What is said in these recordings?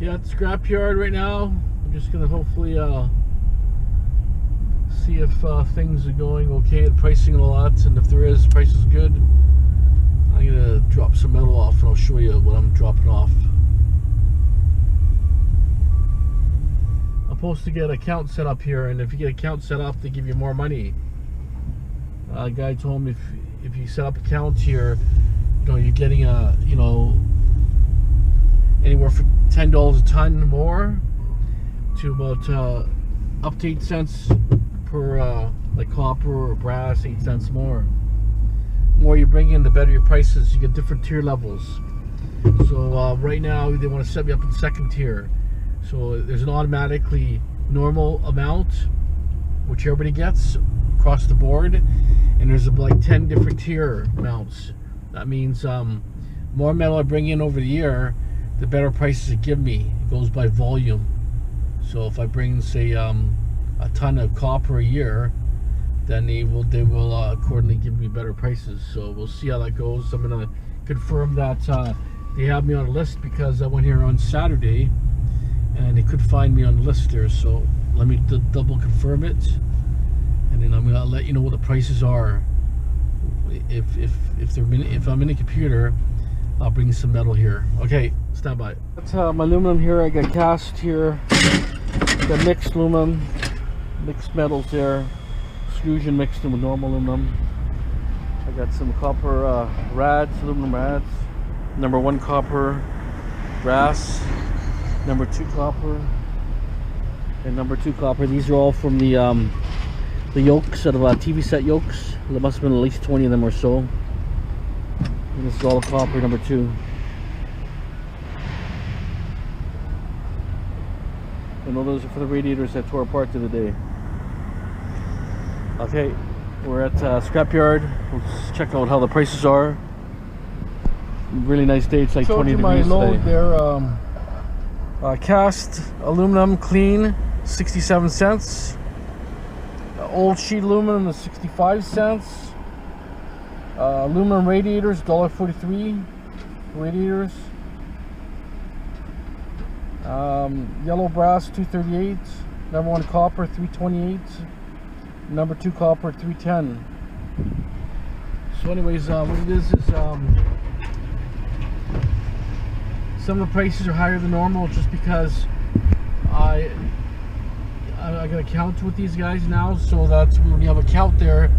Yeah, at the scrapyard right now. I'm just gonna hopefully see if things are going okay at pricing a lot, and if there is, price is good. I'm gonna drop some metal off, and I'll show you what I'm dropping off. I'm supposed to get an account set up here, and if you get an account set up, they give you more money. A guy told me if you set up accounts here, you know, you're getting a, you know, anywhere from $10 a ton more to about up to 8 cents per like copper or brass, 8 cents more. The more you bring in, the better your prices. You get different tier levels. So right now they want to set me up in second tier. So there's an automatically normal amount, which everybody gets across the board, and there's like 10 different tier amounts. That means more metal I bring in over the year, the better prices it give me. It goes by volume. So if I bring, say, a ton of copper a year, then they will accordingly give me better prices. So we'll see how that goes. I'm gonna confirm that they have me on a list, because I went here on Saturday and they could find me on the list there. So let me double confirm it, and then I'm gonna let you know what the prices are. If I'm in a computer, I'll bring some metal here. Okay, stand by. That's my aluminum here. I got cast here. Got mixed aluminum, mixed metals there. Extrusion mixed in with normal aluminum. I got some copper rads, aluminum rads. Number 1 copper, brass. Number 2 copper, and number 2 copper. These are all from the yokes out of TV set yokes. There must have been at least 20 of them or so. And this is all copper, number 2. And all those are for the radiators that tore apart the other day. Okay, we're at scrapyard. Let's check out how the prices are. Really nice day. It's like 20 degrees today. There, cast aluminum clean, 67 cents. Old sheet aluminum is 65 cents. Aluminum radiators, $1.43. Radiators. Yellow brass, $2.38. Number 1 copper, $3.28. Number 2 copper, $3.10. So anyways, what it is some of the prices are higher than normal, just because I got a count with these guys now, so that when you have a count there,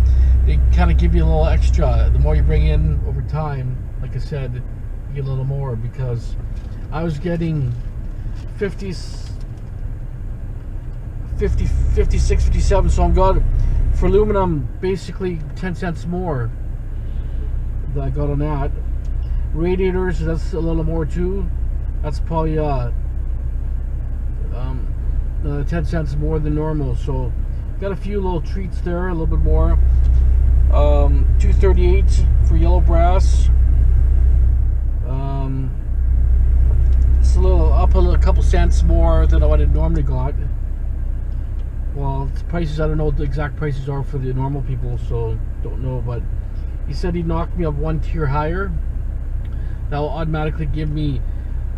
they kind of give you a little extra. The more you bring in over time, like I said, you get a little more, because I was getting 56, 57, so I'm got for aluminum basically 10 cents more that I got on that. Radiators, that's a little more too. That's probably 10 cents more than normal. So got a few little treats there, a little bit more. $2.38 for yellow brass. It's a little up a couple cents more than what it normally got. Well, the prices, I don't know what the exact prices are for the normal people, so don't know, but he said he'd knock me up 1 tier higher. That will automatically give me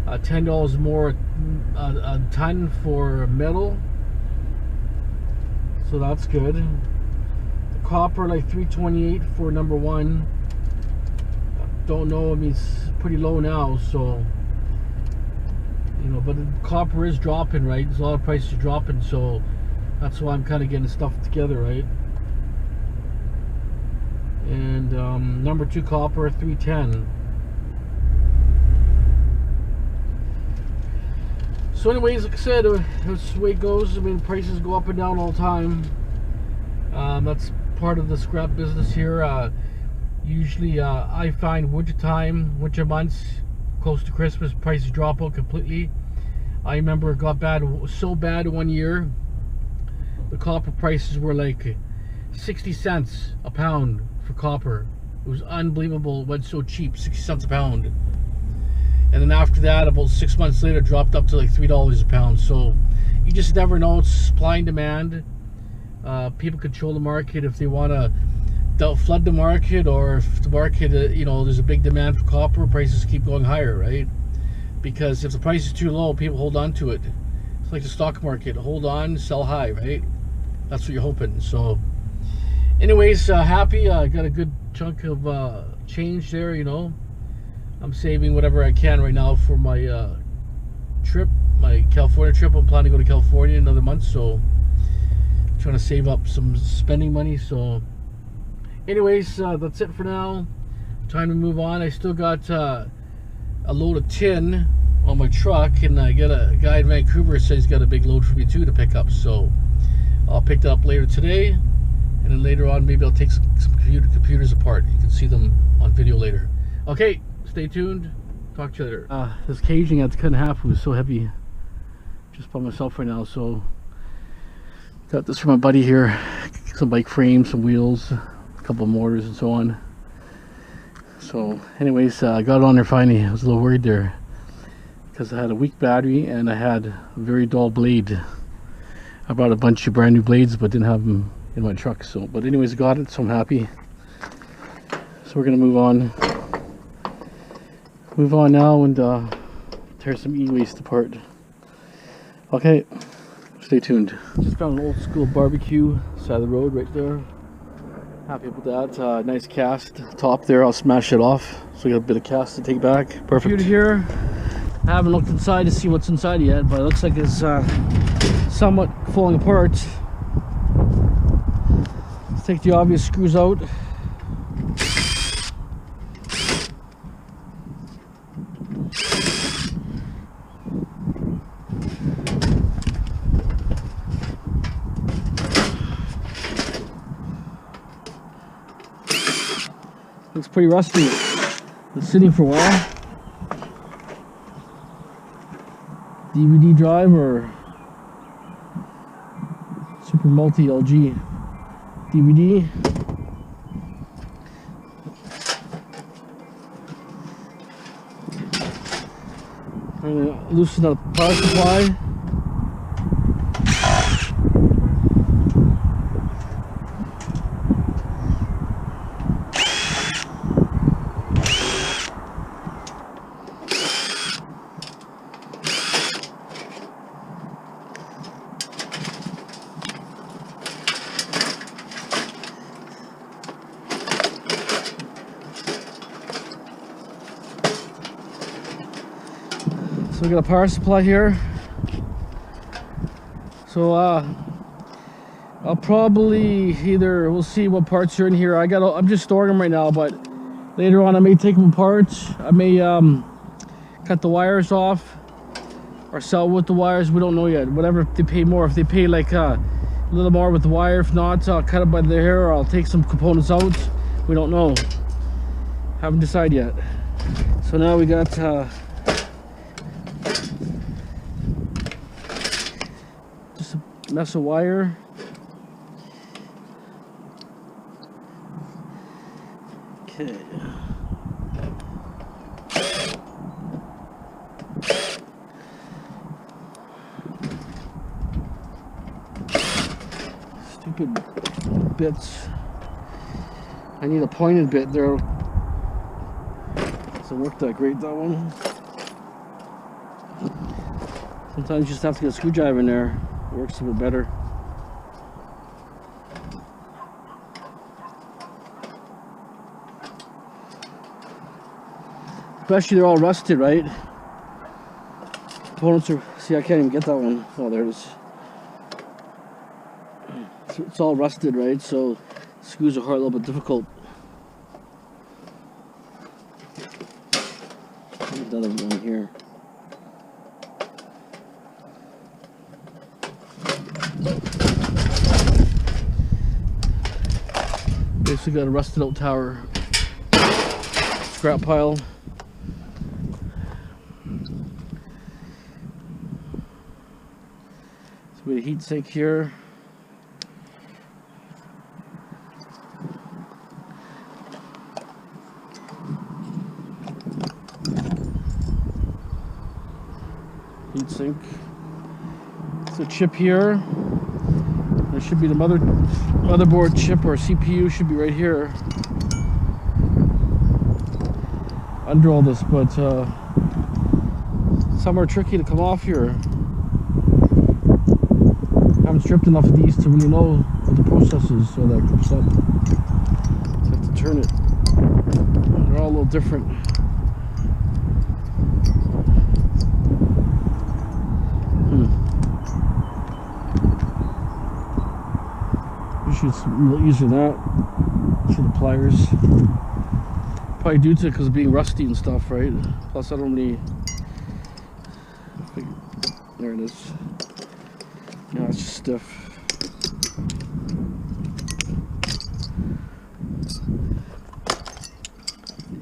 $10 more a ton for metal, so that's good. The copper, like $3.28 for number 1. Don't know, I mean, it's pretty low now, so you know, but the copper is dropping, right? There's a lot of prices are dropping, so that's why I'm kind of getting stuff together, right? And number 2 copper, $3.10. So anyways, like I said, that's the way it goes. I mean, prices go up and down all the time. That's part of the scrap business here. Usually I find winter months, close to Christmas, prices drop out completely. I remember it got so bad one year. The copper prices were like 60 cents a pound for copper. It was unbelievable. It went so cheap, 60 cents a pound. And then after that, about 6 months later, it dropped up to like $3 a pound. So you just never know. It's supply and demand. People control the market if they want to flood the market, or if the market, you know, there's a big demand for copper, prices keep going higher, right? because if the price is too low, people hold on to it. It's like the stock market: hold on, sell high, right? That's what you're hoping. So, anyways, happy. I got a good chunk of change there. You know, I'm saving whatever I can right now for my trip, my California trip. I'm planning to go to California in another month, so I'm trying to save up some spending money. So, anyways, that's it for now. Time to move on. I still got a load of tin on my truck, and I got a guy in Vancouver says he's got a big load for me too to pick up, so I'll pick that up later today, and then later on maybe I'll take some computers apart. You can see them on video later. Okay, stay tuned. Talk to you later. This caging I had to cut in half. It was so heavy just by myself right now, so got this from my buddy here. Some bike frames, some wheels, a couple of motors and so on. So anyways, I got it on there finally. I was a little worried there because I had a weak battery and I had a very dull blade. I brought a bunch of brand new blades but didn't have them in my truck. So, but anyways, got it, so I'm happy. So we're gonna move on now and tear some e-waste apart. Okay, stay tuned. Just found an old school barbecue side of the road right there. Happy about that. Nice cast top there. I'll smash it off. So we got a bit of cast to take back. Perfect. Computer here. I haven't looked inside to see what's inside yet, but it looks like it's somewhat falling apart. Let's take the obvious screws out. Looks pretty rusty. It's sitting for a while. DVD drive or Super Multi LG DVD. I'm gonna loosen up the power supply. So we got a power supply here. So I'll probably we'll see what parts are in here. I'm just storing them right now, but later on I may take them apart. I may cut the wires off or sell with the wires. We don't know yet. Whatever, if they pay more. If they pay like a little more with the wire, if not, I'll cut it by the hair or I'll take some components out. We don't know. Haven't decided yet. So now we got just a mess of wire. Okay. Stupid bits. I need a pointed bit there. Doesn't work that great, that one. Sometimes you just have to get a screwdriver in there. It works a bit better. Especially they're all rusted, right? Components are, see, I can't even get that one. Oh, there it is. It's all rusted, right? So screws are a little bit difficult. Another one here. Basically got a rusted out tower. Scrap pile. So we have a heat sink here. Heat sink. It's a chip here. There should be the motherboard chip or CPU should be right here under all this, but Some are tricky to come off here. I haven't stripped enough of these to really know what the process is, so that comes up. So I have to turn it. They're all a little different. Usually it's a little easier than that. To the pliers. Probably due to it because of being rusty and stuff, right? Plus I don't really... There it is. Yeah, it's just stiff.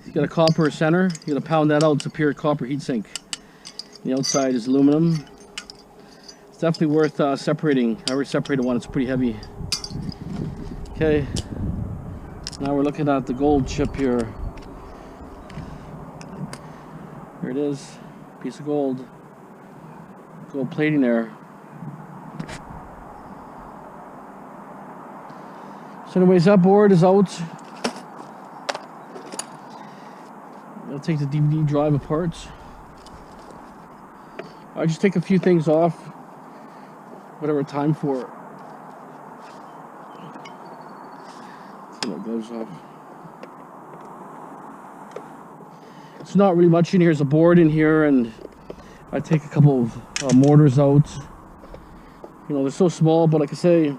You got a copper center. You got to pound that out. It's a pure copper heatsink. The outside is aluminum. It's definitely worth separating. I already separated one. It's pretty heavy. Okay. Now we're looking at the gold chip here. Here it is. Piece of gold. Gold plating there. So anyways, that board is out. I'll take the DVD drive apart. I just take a few things off, whatever time for. See what goes off. It's not really much in here. There's a board in here, and I take a couple of mortars out. You know, they're so small, but like I say,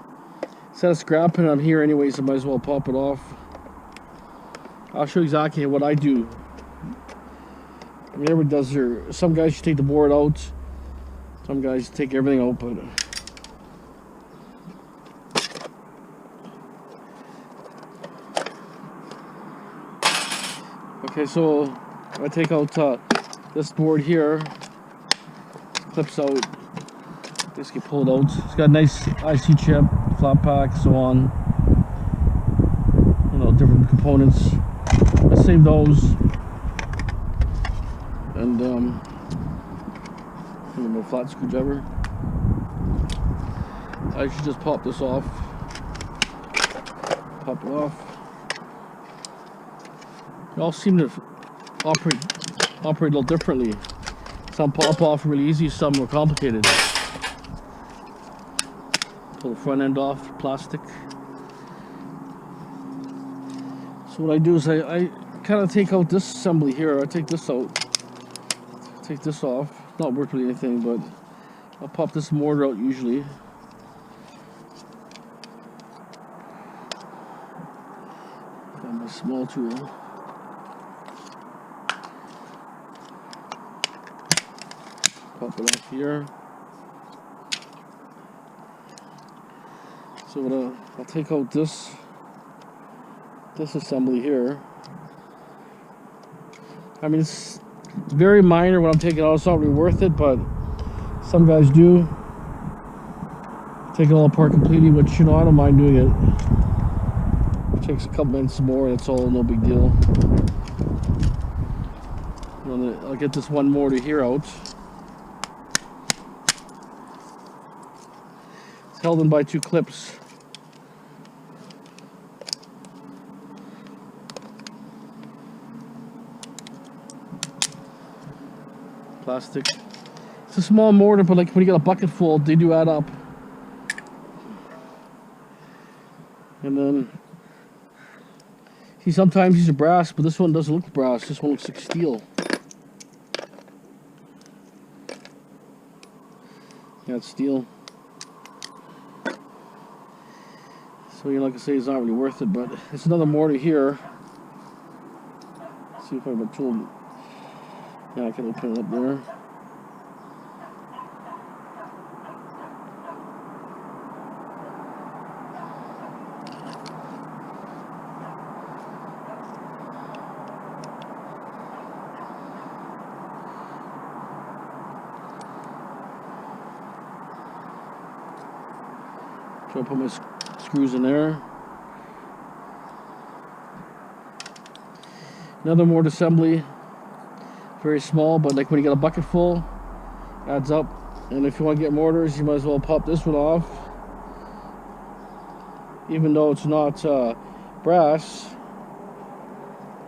instead of scrapping them here anyways, I might as well pop it off. I'll show you exactly what I do. I mean, everybody does their... Some guys take the board out. Some guys take everything out, but... Okay, so I take out this board here. Clips out. This get pulled out. It's got a nice IC chip, flat pack, so on. You know, different components. I save those. And a flat screwdriver. I should just pop this off. Pop it off. They all seem to operate a little differently. Some pop off really easy, some more complicated. Pull the front end off, plastic. So what I do is I kind of take out this assembly here. I take this out. Take this off. Not worth really anything, but I'll pop this mortar out usually. Got my small tool. Pop it off here. So I'll take out this assembly here. I mean, it's very minor when I'm taking it out. It's not really worth it, but some guys do take it all apart completely, which, you know, I don't mind doing it. It takes a couple minutes more. That's all, no big deal. I'll get this one mortar here out. It's held in by two clips. Plastic. It's a small mortar, but like when you get a bucket full, they do add up. And then, see, sometimes these are brass, but this one doesn't look brass. This one looks like steel. Yeah, it's steel. So, you know, like I say, it's not really worth it, but it's another mortar here. Let's see if I have a tool. Yeah, I can open it up there. So I'll put my screws in there. Another mortar assembly. Very small, but like when you get a bucket full, adds up. And if you want to get mortars, you might as well pop this one off. Even though it's not brass,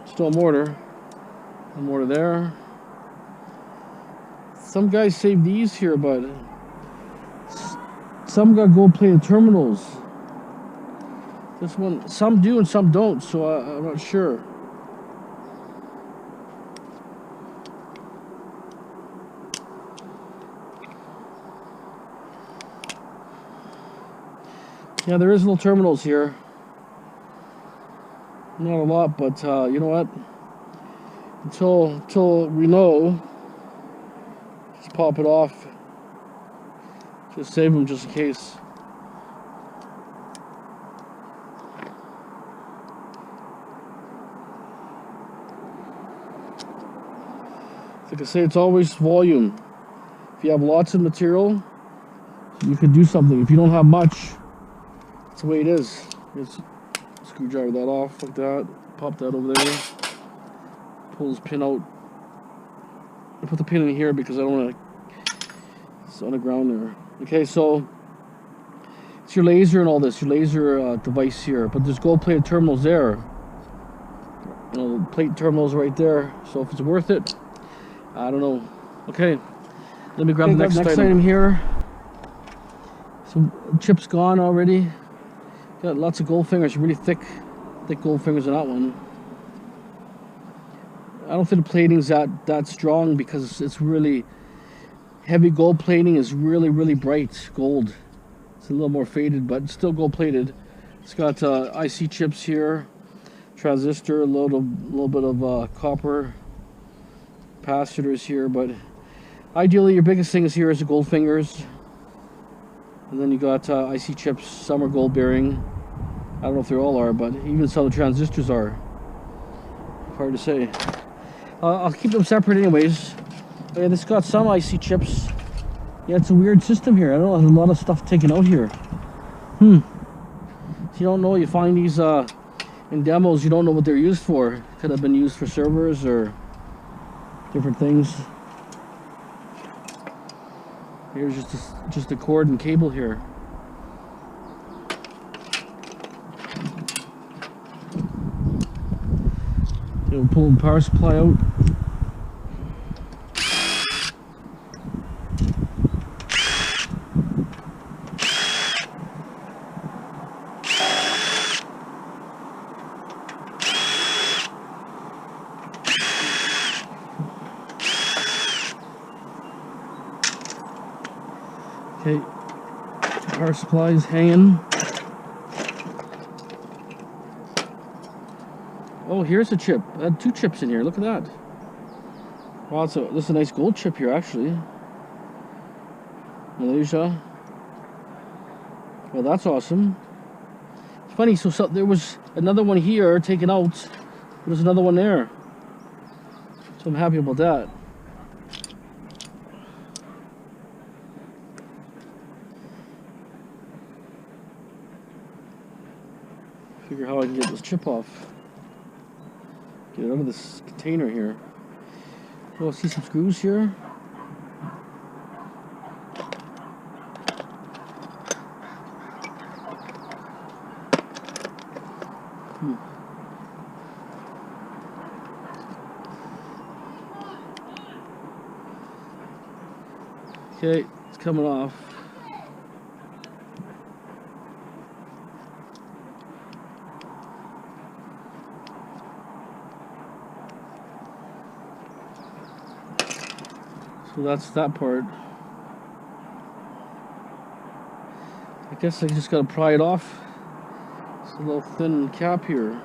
still a mortar. A mortar there. Some guys save these here, but some got gold-plated terminals. This one, some do and some don't, so I'm not sure. Yeah, there is little terminals here. Not a lot, but you know what? Until we know, just pop it off. Just save them just in case. Like I say, it's always volume. If you have lots of material, you can do something. If you don't have much, that's the way it is. Just screwdriver that off like that. Pop that over there. Pull this pin out. I put the pin in here because I don't want to. It's on the ground there. Okay, so it's your laser and all this. Your laser device here, but there's gold-plated terminals there. You know, the plate terminals right there. So if it's worth it, I don't know. Okay, let me grab the next item here. Some chips gone already. Got lots of gold fingers, really thick gold fingers on that one. I don't think the plating's that strong because it's really heavy. Gold plating is really bright gold. It's a little more faded, but it's still gold plated. It's got IC chips here, transistor, a little bit of copper, capacitors here, but ideally your biggest thing is here is the gold fingers. And then you got IC chips. Some are gold bearing. I don't know if they all are, but even some of the transistors are. Hard to say. I'll keep them separate anyways. Okay, this got some IC chips. Yeah, it's a weird system here. I don't know, there's a lot of stuff taken out here. So you don't know, you find these in demos, you don't know what they're used for. Could have been used for servers or different things. Here's just a cord and cable here. We'll pull the power supply out. Okay, power supply is hanging. Oh, here's a chip. I had 2 chips in here. Look at that. Wow, this is a nice gold chip here, actually. Malaysia. Well, that's awesome. It's funny, so there was another one here taken out. There's another one there. So I'm happy about that. Figure how I can get this chip off. Get it out of this container here. Oh, I see some screws here. Okay, it's coming off. So that's that part. I guess I just gotta pry it off. It's a little thin cap here.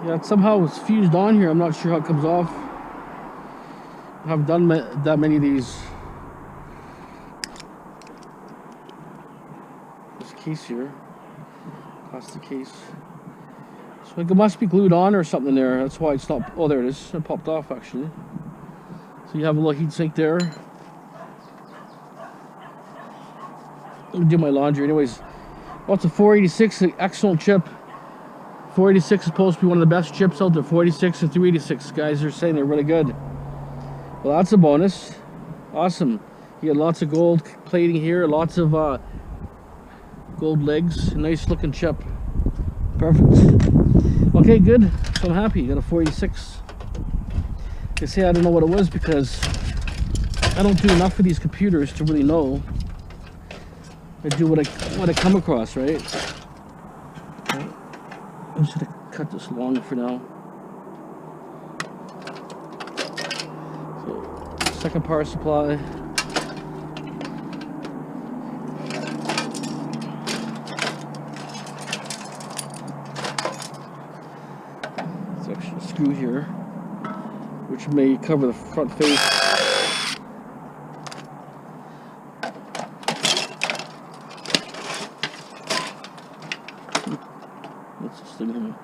Yeah, somehow it's fused on here. I'm not sure how it comes off. I haven't done that many of these. Case here, plastic case. So it must be glued on or something there. That's why it's not. Oh, there it is. It popped off actually. So you have a little heat sink there. Let me do my laundry, anyways. Well, it's a 486, excellent chip. 486 is supposed to be one of the best chips out there. 486 and 386 guys are saying they're really good. Well, that's a bonus. Awesome. You got lots of gold plating here, lots of gold legs, nice looking chip. Perfect. Okay, good. So I'm happy. Got a 486. They say I don't know what it was because I don't do enough of these computers to really know. I do what I come across, right? I'm just gonna cut this long for now. So, second power supply. It's actually a screw here, which may cover the front face. What's this thing here?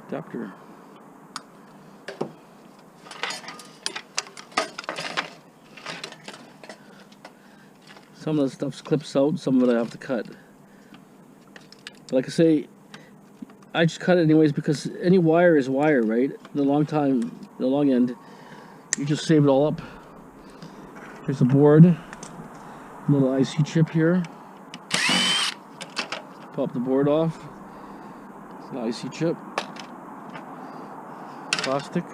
Adapter. Some of the stuff clips out, some of it I have to cut. But like I say, I just cut it anyways because any wire is wire, right? The long end, you just save it all up. Here's the board. Little IC chip here. Pop the board off. It's an IC chip. Plastic.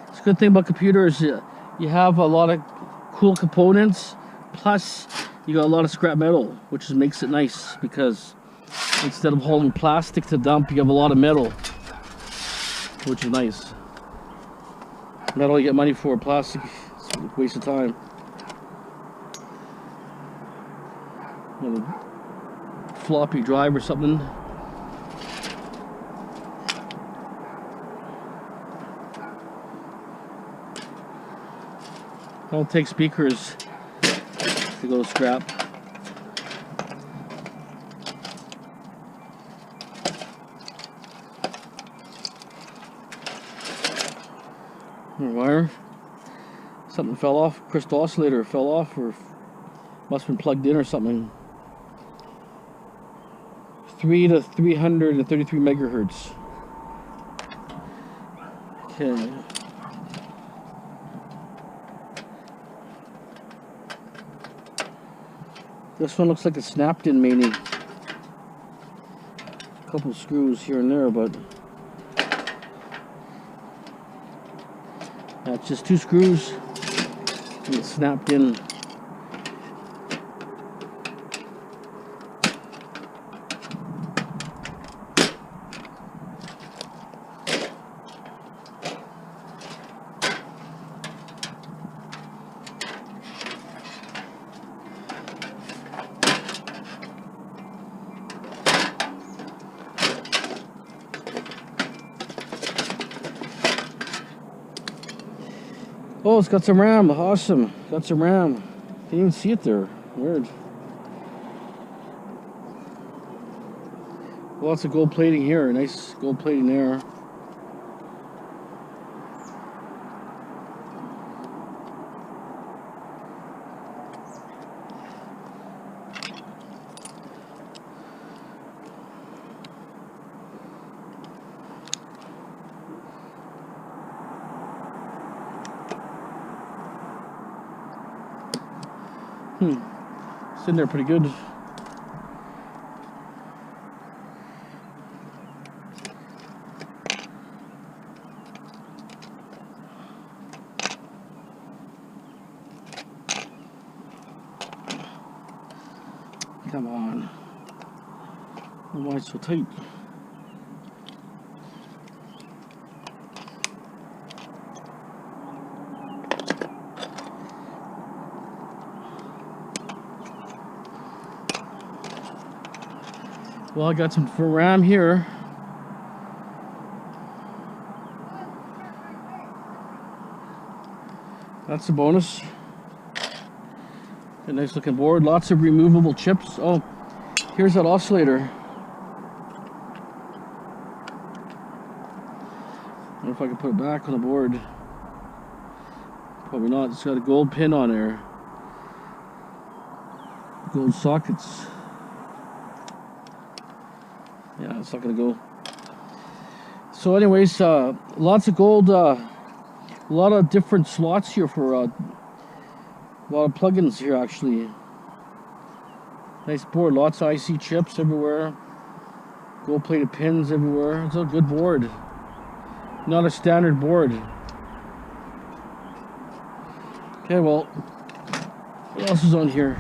It's a good thing about computers. You have a lot of cool components, plus you got a lot of scrap metal, which makes it nice because instead of hauling plastic to dump, you have a lot of metal, which is nice. Metal you get money for, plastic it's a waste of time. Floppy drive or something. I'll take speakers to go scrap. More wire. Something fell off. Crystal oscillator fell off, or must have been plugged in or something. 3 to 333 megahertz. Okay. This one looks like it's snapped in maybe. A couple screws here and there, but that's just 2 screws and it's snapped in. Oh, it's got some RAM. Awesome. Got some RAM. Didn't even see it there. Weird. Lots of gold plating here. Nice gold plating there. It's in there pretty good. Come on. Why it's so tight? Well, I got some RAM here. That's a bonus. A nice looking board. Lots of removable chips. Oh, here's that oscillator. if I can put it back on the board. Probably not. It's got a gold pin on there. Gold sockets. Yeah, it's not gonna go. So anyways, lots of gold, a lot of different slots here for a lot of plugins here actually. Nice board, lots of IC chips everywhere. Gold plated pins everywhere. It's a good board. Not a standard board. Okay, well, what else is on here?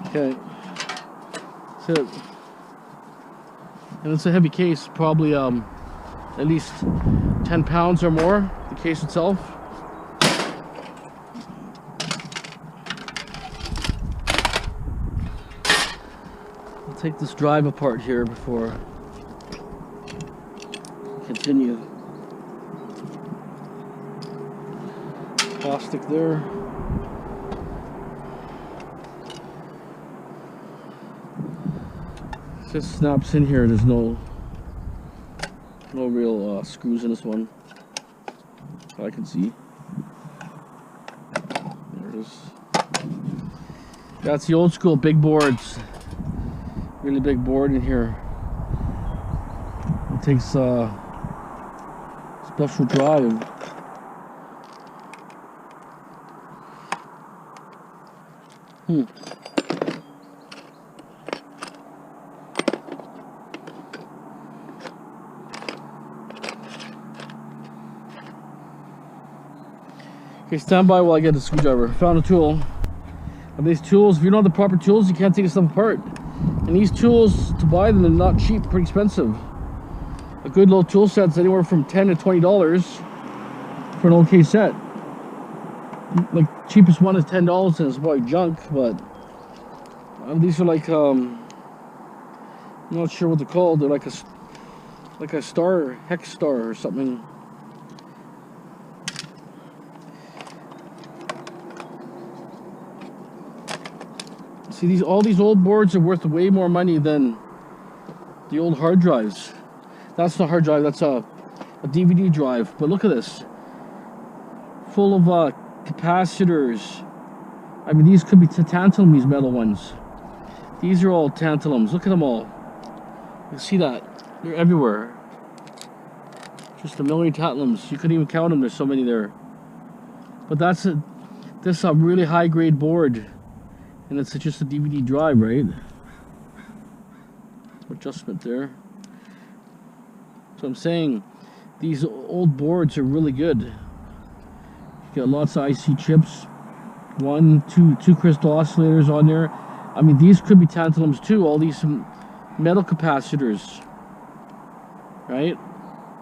Okay, so, and it's a heavy case, probably at least 10 pounds or more, the case itself. I'll take this drive apart here before I continue. Plastic there. Just snaps in here. There's no real screws in this one, I can see. There it is. That's the old school big boards. Really big board in here. It takes special drive. Okay, stand by while I get the screwdriver. Found a tool. And these tools, if you don't have the proper tools, you can't take this stuff apart. And these tools, to buy them, they're not cheap, pretty expensive. A good little tool set's anywhere from $10 to $20 for an okay set. Like, cheapest one is $10 and it's probably junk, but these are like, I'm not sure what they're called. They're like a star, hex star or something. See, all these old boards are worth way more money than the old hard drives. That's not a hard drive, that's a DVD drive. But look at this. Full of capacitors. I mean, these could be tantalum, these metal ones. These are all tantalums. Look at them all. You see that? They're everywhere. Just a million tantalums. You couldn't even count them. There's so many there. But this is a really high grade board. And it's just a DVD drive, right? Adjustment there. So I'm saying these old boards are really good. You got lots of IC chips. Two crystal oscillators on there. I mean, these could be tantalums too. All these metal capacitors, right?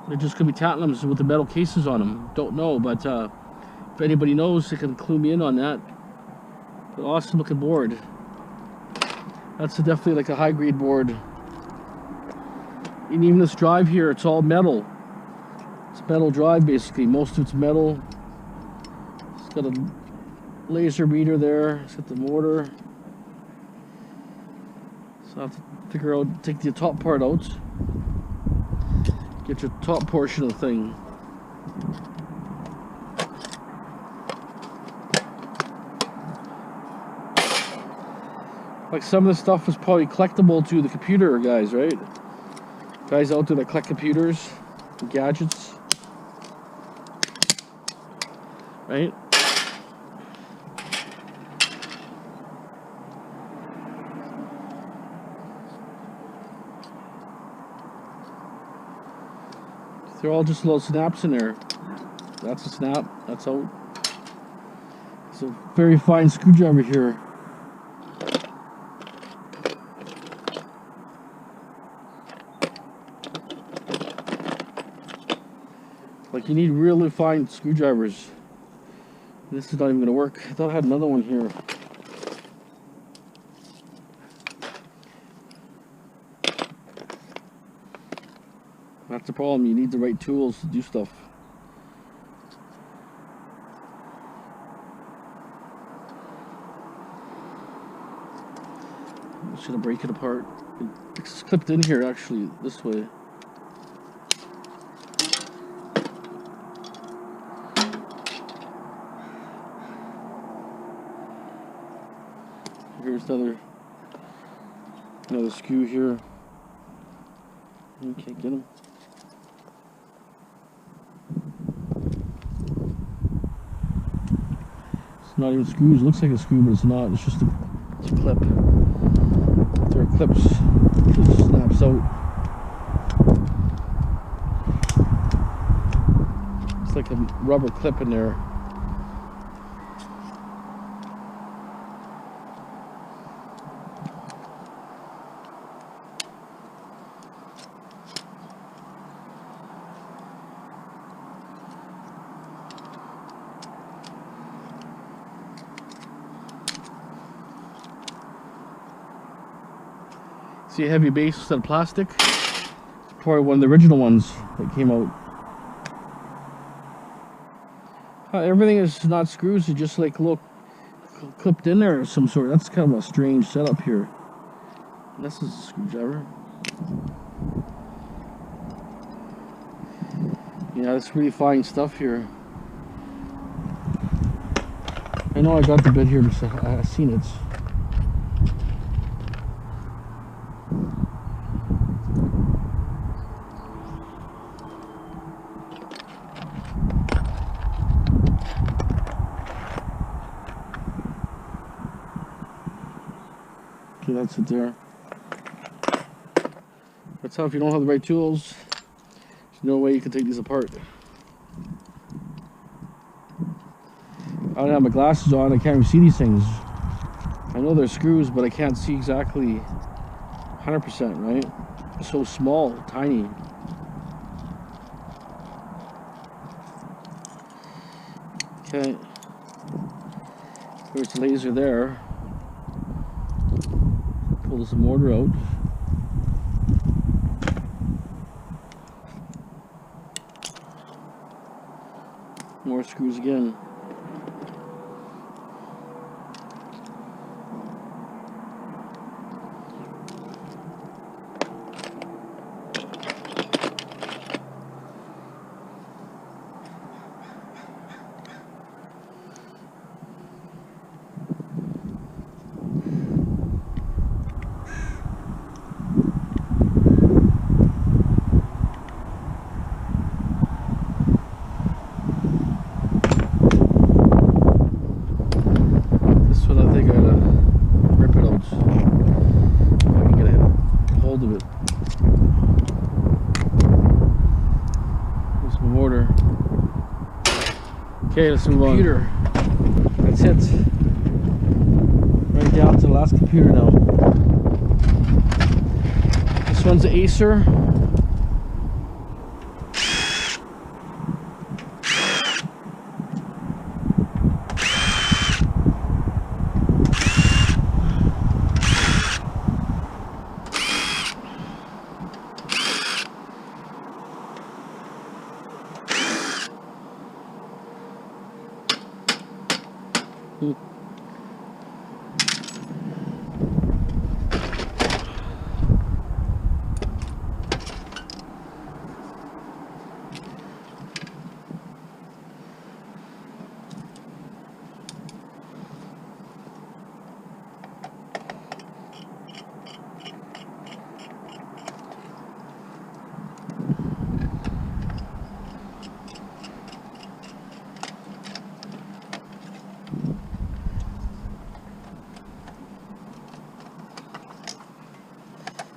They just could be tantalums with the metal cases on them. Don't know, but if anybody knows, they can clue me in on that. But awesome looking board. That's definitely like a high grade board. And even this drive here, it's all metal. It's a metal drive basically. Most of it's metal. It's got a laser meter there. It's got the motor. So I have to figure out, take the top part out. Get your top portion of the thing. Like some of this stuff is probably collectible to the computer guys, right? Guys out there that collect computers and gadgets, right? They're all just little snaps in there. That's a snap, that's out. It's a very fine screwdriver here. Like, you need really fine screwdrivers. This is not even going to work. I thought I had another one here. That's the problem. You need the right tools to do stuff. I'm just gonna break it apart. It's clipped in here actually, this way. Here's another screw here. You can't get them. It's not even screws. It looks like a screw, but it's not. It's just a clip. There are clips. It just snaps out. It's like a rubber clip in there. See a heavy base instead of plastic? It's probably one of the original ones that came out. Everything is not screws, it's just like little clipped in there of some sort. That's kind of a strange setup here. This is a screwdriver. Yeah, that's really fine stuff here. I know I got the bit here because I've seen it. Okay, that's it there. That's how if you don't have the right tools, there's no way you can take these apart. I don't have my glasses on, I can't even see these things. I know they're screws, but I can't see exactly 100%, right? They're so small, tiny. Okay. There's the laser there. Pull this mortar out. More screws again. Okay, let's move on. Computer. That's it. Right down to the last computer now. This one's an Acer.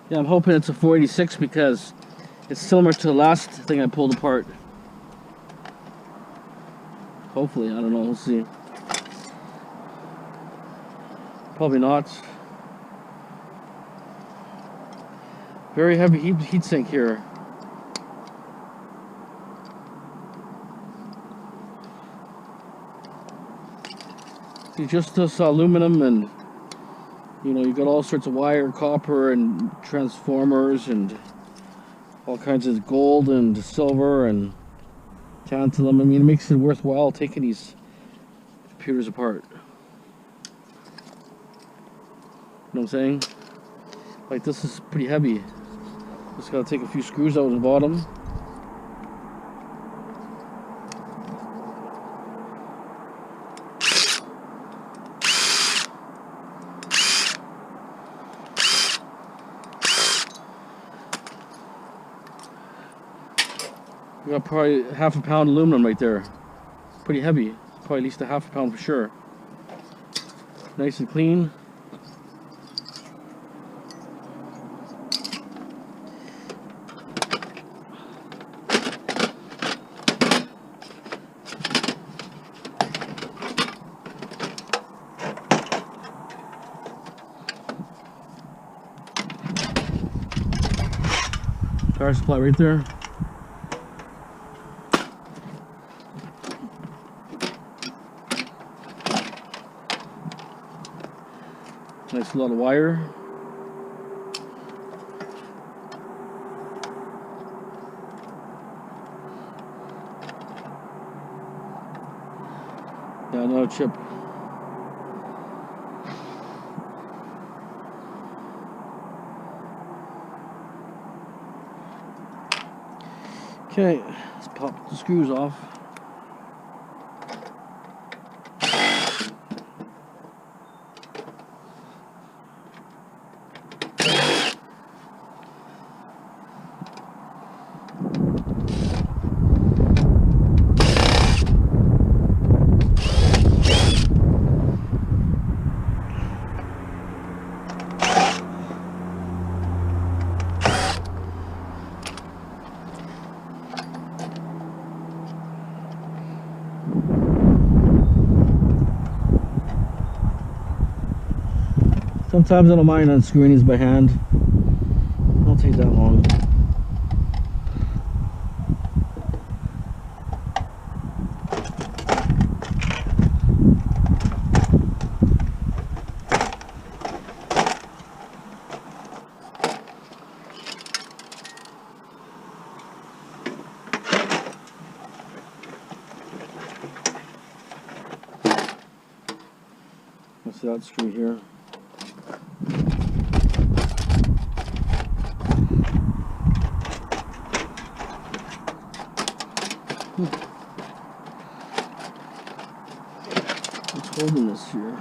Yeah, I'm hoping it's a 486 because it's similar to the last thing I pulled apart. Hopefully, I don't know, we'll see. Probably not. Very heavy heat sink here. See, just this aluminum, and you know, you got all sorts of wire, copper, and transformers, and all kinds of gold and silver and tantalum. I mean, it makes it worthwhile taking these computers apart. You know what I'm saying? Like this is pretty heavy. Just gotta take a few screws out of the bottom. We got probably half a pound aluminum right there. Pretty heavy. Probably at least a half a pound for sure. Nice and clean. Power supply right there. Nice lot of wire. Yeah, another chip. Okay, let's pop the screws off. Sometimes I don't mind unscrewing these by hand. It won't take that long. Let's see that screw here. What's holding this here?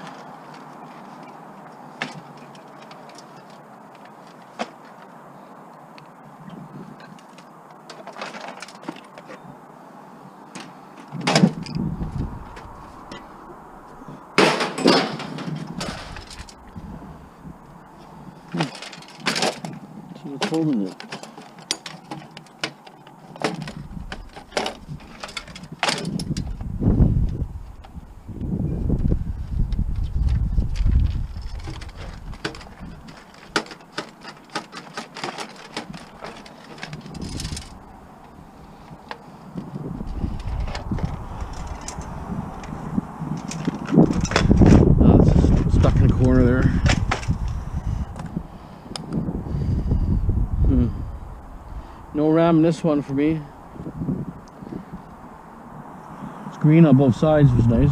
See what's holding it. It's stuck in the corner there. No ram in this one for me. It's green on both sides, was nice.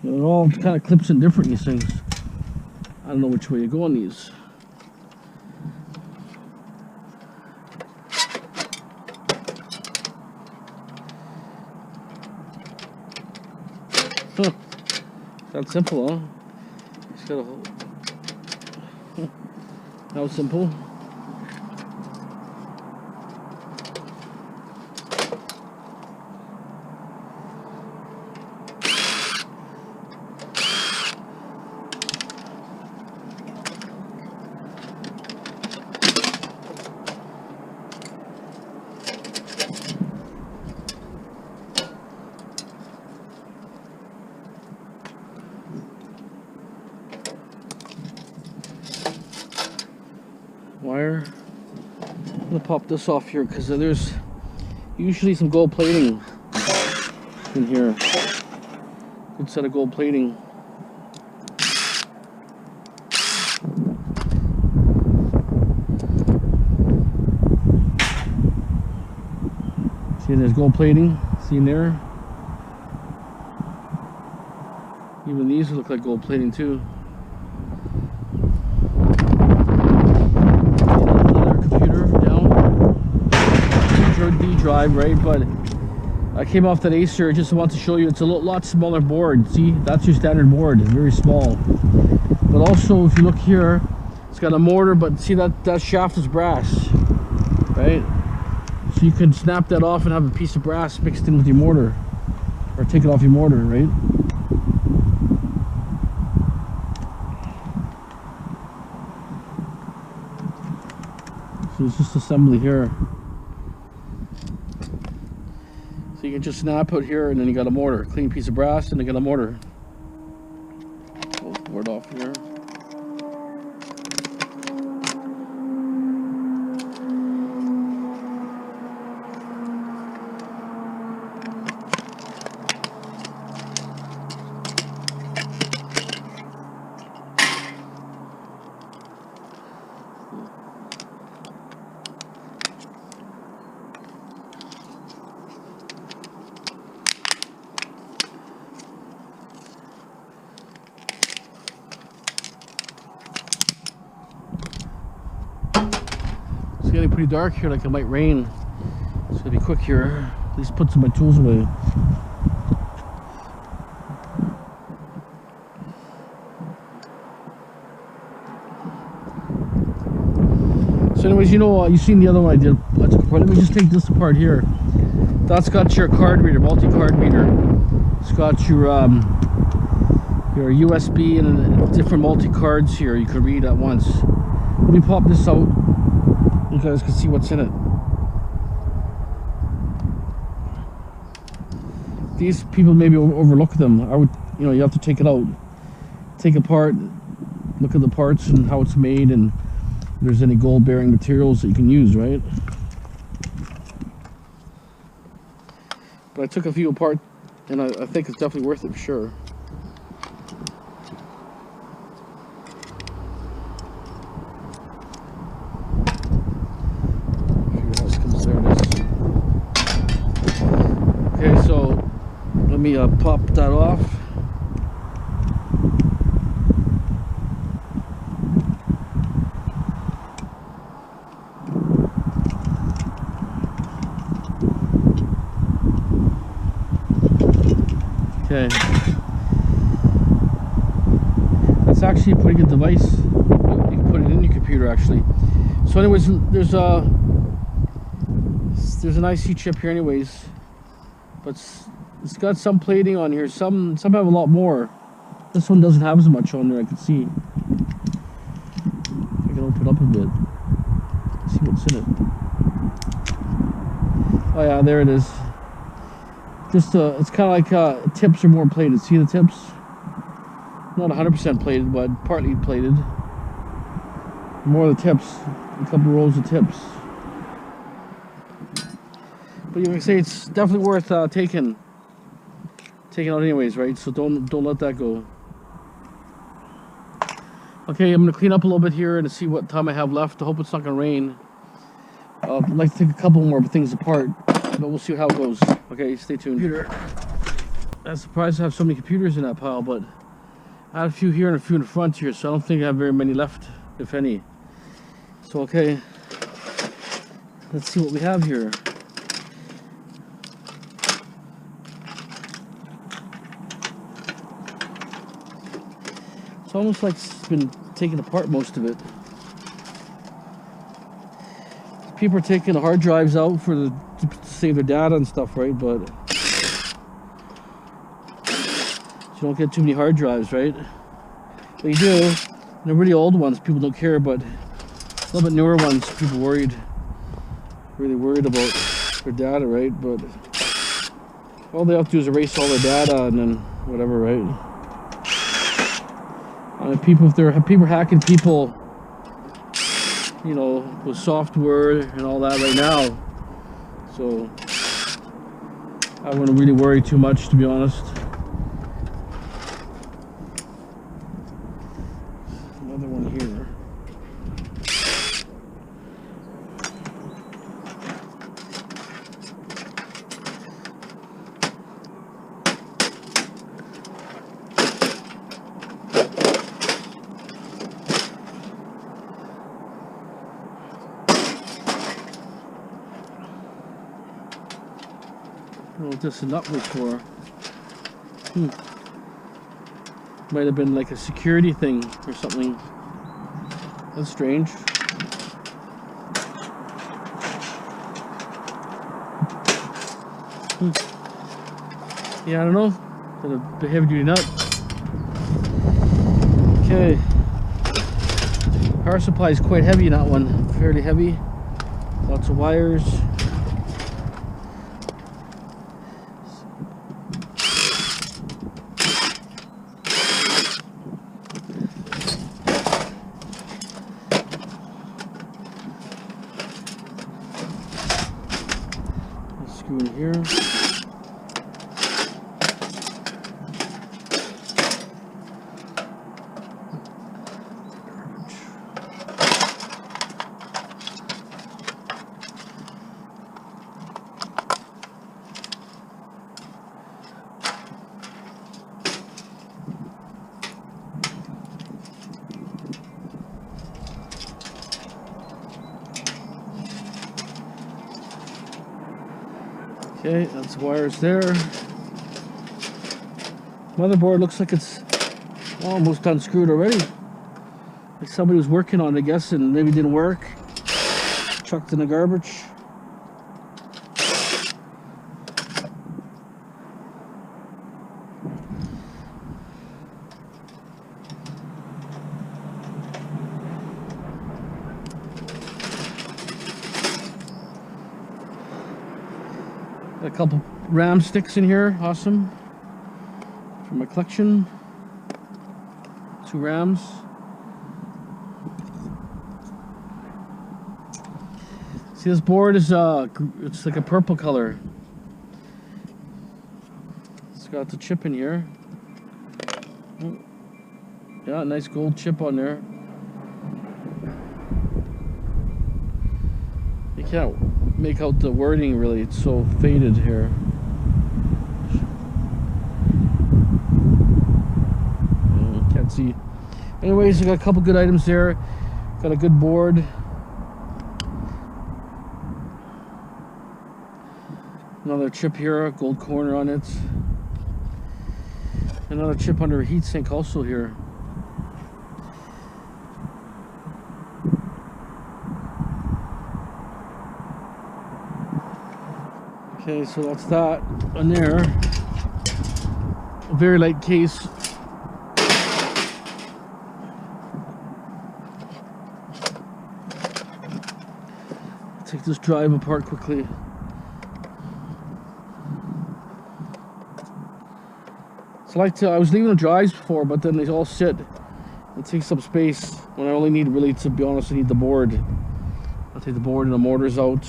It all kind of clips in different, these things. I don't know which way you go on these. Huh. That's simple, huh? Just gotta hold. Huh. That was simple. wire. I'm gonna pop this off here because there's usually some gold plating in here. Good set of gold plating. See, there's gold plating. See in there? Even these look like gold plating too. Another computer down. D drive, right? But I came off that Acer. Just want to show you it's a lot smaller board. See, that's your standard board. It's very small. But also, if you look here, it's got a mortar. But see that shaft is brass, right? So you could snap that off and have a piece of brass mixed in with your mortar, or take it off your mortar, right? So it's just assembly here. So you can just snap out here, and then you got a mortar, clean piece of brass, and you got a mortar. Pull the board off here. It's getting pretty dark here, like it might rain. It's gonna be quick here. At least put some of my tools away. So anyways, you know, you've seen the other one I did. I took apart. Let me just take this apart here. That's got your card reader, multi-card reader. It's got your USB and different multi-cards here you can read at once. Let me pop this out. You guys can see what's in it. These people maybe overlook them. I would, you know, you have to take it out, take it apart, look at the parts and how it's made, and if there's any gold-bearing materials that you can use, right? But I took a few apart, and I think it's definitely worth it for sure. Okay, so let me pop that off. Okay, that's actually a pretty good device. You can put it in your computer actually. So anyways, there's an IC chip here anyways, but it's got some plating on here. Some have a lot more. This one doesn't have as much on there, I can see. I can open up a bit, see what's in it. Oh yeah, there it is. Just it's kind of like tips are more plated. See the tips? Not 100% plated, but partly plated. More of the tips, a couple rows of tips. But you can say it's definitely worth taking out anyways, right? So don't let that go. Okay, I'm gonna clean up a little bit here and see what time I have left. I hope it's not gonna rain. I'd like to take a couple more things apart, but we'll see how it goes. Okay, stay tuned. Computer. I'm surprised to have so many computers in that pile, but I had a few here and a few in the front here, so I don't think I have very many left, if any. So okay, let's see what we have here. It's almost like it's been taken apart, most of it. People are taking the hard drives out to save their data and stuff, right? But you don't get too many hard drives, right? But you do. The really old ones, people don't care, but a little bit newer ones, people really worried about their data, right? But all they have to do is erase all their data and then whatever, right? If people hacking people, you know, with software and all that right now. So I wouldn't really worry too much, to be honest. Another one here. I don't know what this nut was for. Might have been like a security thing or something. That's strange. Yeah, I don't know. It's a heavy duty nut. Okay. Power supply is quite heavy in that one. Fairly heavy. Lots of wires. Screw in here. Okay, that's wires there. Motherboard looks like it's almost unscrewed already. Like somebody was working on it, I guess, and maybe didn't work. Chucked in the garbage. Got a couple RAM sticks in here, awesome. For my collection. 2 RAMs. See, this board is it's like a purple color. It's got the chip in here. Yeah, nice gold chip on there. You can't make out the wording really, it's so faded here. Can't see. Anyways, I got a couple good items there. Got a good board. Another chip here, a gold corner on it. Another chip under a heatsink also here. Okay, so that's that on there. A very light case. Take this drive apart quickly. So I was leaving the drives before, but then they all sit and take some space when I only need, really, to be honest, I need the board. I'll take the board and the motors out.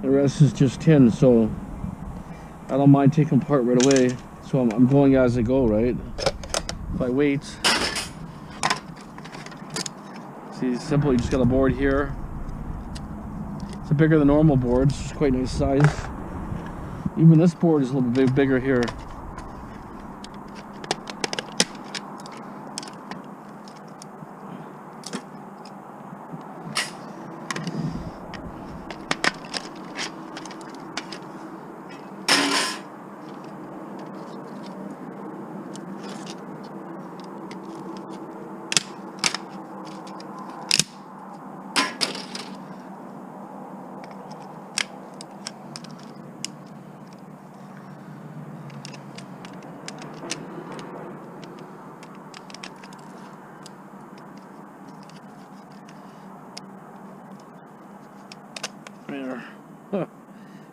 The rest is just tin, so I don't mind taking them apart right away. So I'm going as I go, right? If I wait, see, it's simple. You just got a board here. It's a bigger than normal board. It's just quite nice size. Even this board is a little bit bigger here. There. Huh.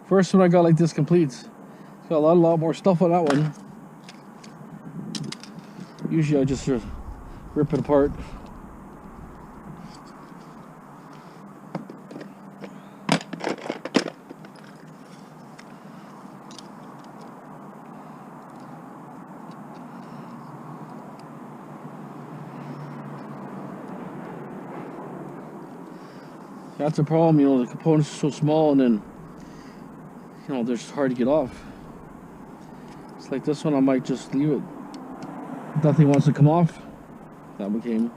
First one I got like this complete. It's got a lot more stuff on that one. Usually I just rip it apart. That's a problem, you know, the components are so small, and then, you know, they're just hard to get off. It's like this one, I might just leave it. Nothing wants to come off. That one came.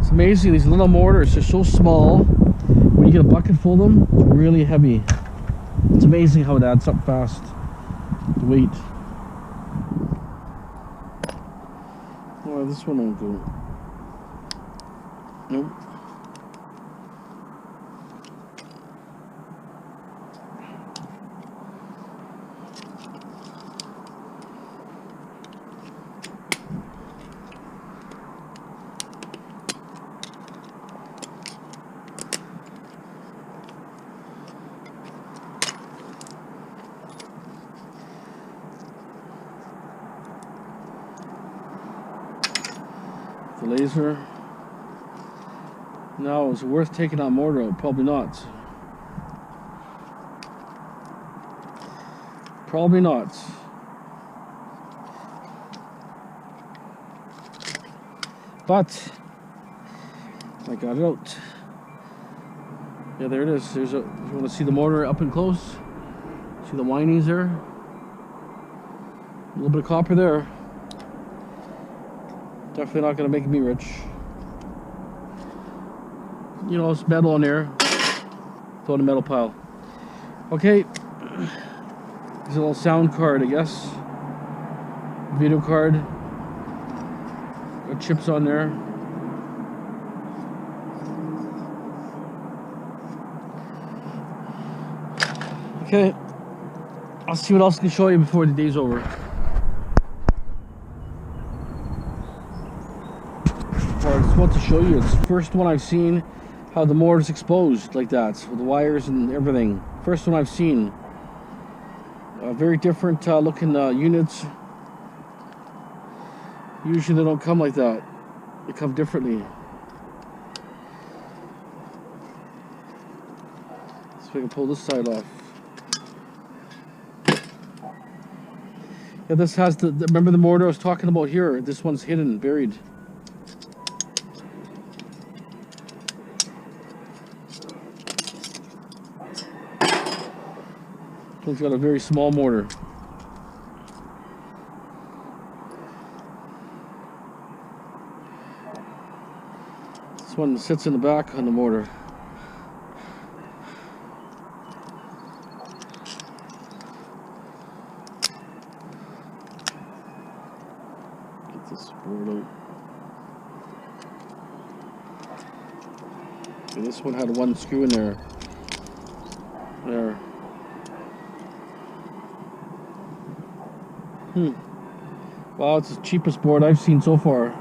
It's amazing, these little mortars are so small. When you get a bucket full of them, it's really heavy. It's amazing how it adds up fast. The weight. Oh, this one won't go. Nope. The laser. Now, is it worth taking that motor out? Probably not. Probably not. But I got it out. Yeah, there it is. There's a. If you want to see the motor up and close, see the windings there. A little bit of copper there. Definitely not going to make me rich. You know, it's metal in there. Throw in a metal pile. Okay. There's a little sound card, I guess. Video card. Got chips on there. Okay. I'll see what else I can show you before the day's over. I just want to show you, it's the first one I've seen how the motor's exposed like that with the wires and everything. First one I've seen. Very different looking units. Usually they don't come like that. They come differently. See if I can pull this side off. Yeah, this has the remember the motor I was talking about here? This one's hidden, buried. It's got a very small motor. This one sits in the back on the motor. Get this board out. And this one had one screw in there. There. Wow, it's the cheapest board I've seen so far.